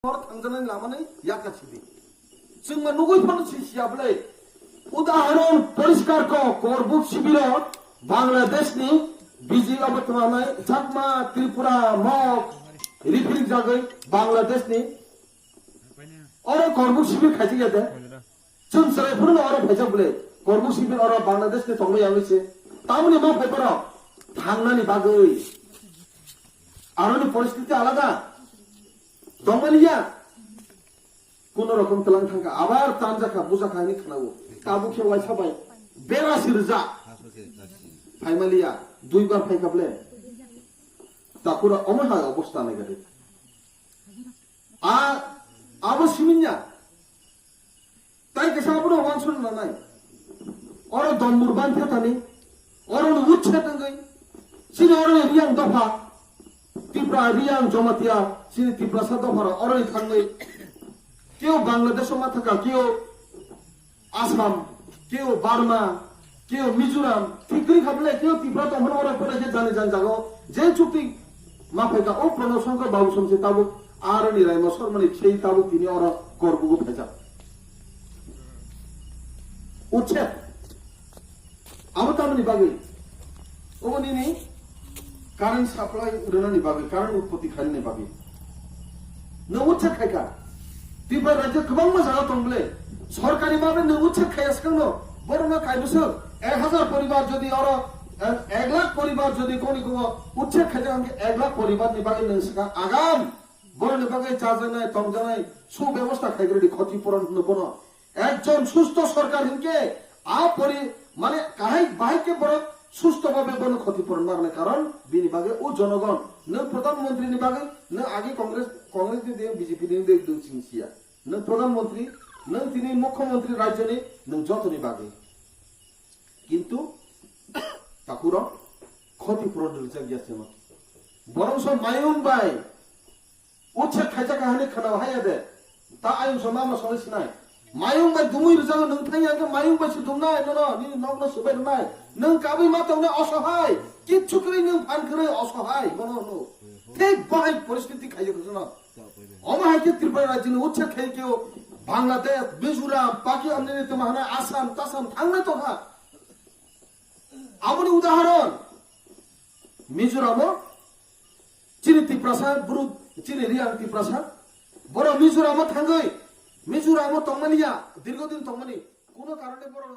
थांजानाय लामानै याकासिदि जों नुगै फानसि सियाबले उदाहरण परिष्कार को करबुक शिबिर बांग्लादेशनि बिजि अबतमानाय चाकमा त्रिपुरा मग रिफिल जागै बांग्लादेशनि और करबुक शिबिर खाइसे गेदे जों सरायफोरनो और फाइजाबले करबुक शिबिर और बांग्लादेशनि तंगै यावैसे तामनि मा फाइफोरा थांनानि बागै आरोनि परिस्थिति आलादा दंगलिया कोनो रकम तलां थांगा आबार तानजाखा बुजाखानि खानागो काबु खेवाय साबाय बेरासि रोजा फाइमालिया दुइबार फाइखाबले ताकुरा अमहा अबस्था नायगादे आबो सिमिन्या ताइ केसाबुनो वानसन नानाय और दमबुर बान्थे थानि और उच्छे तंगै सिने और रियां दफा तिप्रा रियां जमातिया सिनि तिप्रा सादफारा और थांगै केउ बांग्लादेश मा थाका केउ आसाम केउ बार्मा केउ मिजोराम थिक्रि खाबले केउ तिप्रा तमहन और परे जे जाने जान जागो जे चुक्ति मा फाइका ओ प्रणवशंकर बाबु समसे ताबु आर नि रायमा शर्मानि छेइ ताबु तिनि और करबुगु फाइजा उच्छे आबतामनि बागै ओबनिनि कारेन्ट साप्लाय उरनानि बागै कारेन्ट उत्पत्ति खालिनि बागै न उच्छे खायका त्रिपुरा राज्य गोबां मोजाङा दंब्ले सरकारि भाबे न उच्छे खायासखांनो बरना खायबोसो 1000 परिवार যদি और 1 लाख परिवार যদি कोनि को उच्छे खायजा 1 लाख परिवार नि बागै नोंसका आगाम बरनि बागै चाजानाय तंजानाय सुव्यवस्था खायग्रेदि क्षतिपूरण नबनो একজন সুস্থ সরকার হিনকে পরি মানে কাহাই বাহাইকে বড় সুস্থভাবে বন ক্ষতিপূরণ মারনে কারণ বিনি বাগে ও জনগণ ন প্রধানমন্ত্রী নি বাগে ন আগে কংগ্রেস নি দে বিজেপি নি দে দুছিয়া ন প্রধানমন্ত্রী ন তিনি মুখ্যমন্ত্রী রাজ্য নি ন যতনি বাগে কিন্তু তাকুর ক্ষতিপূরণ দিলছে গিয়াছে ন বরং সব মায়ুন বাই উচ্ছে খাইজা কাহানি খানা হায়া দে তা আয়ুন সব মামা সরিস নাই मायुं बाय दुमुइ रजागो नोंथांनि आंखौ मायुं बायसो दुमनाय नि नगनो सोबाय दुमनाय नों गाबै मा दंनो असहाय किच्छुकरै नों फानखरै असहाय बनो नो ठीक बाहाय परिस्थिति खायो खजना अमाहाय के त्रिपुरा राज्यनि उच्छे खायकेओ बांग्लादेश मिजोराम पाकिस्तान नि तमाहाना आसाम तासाम थांनो तखा आबनि उदाहरण मिजोरामो चिनि त्रिपुरासा बुरु चिनि रियां त्रिपुरासा बरो मिजोरामो थांगै मिजोरामो तंमानिया दीर्घदिन तंमानि कोनो कारणे बरो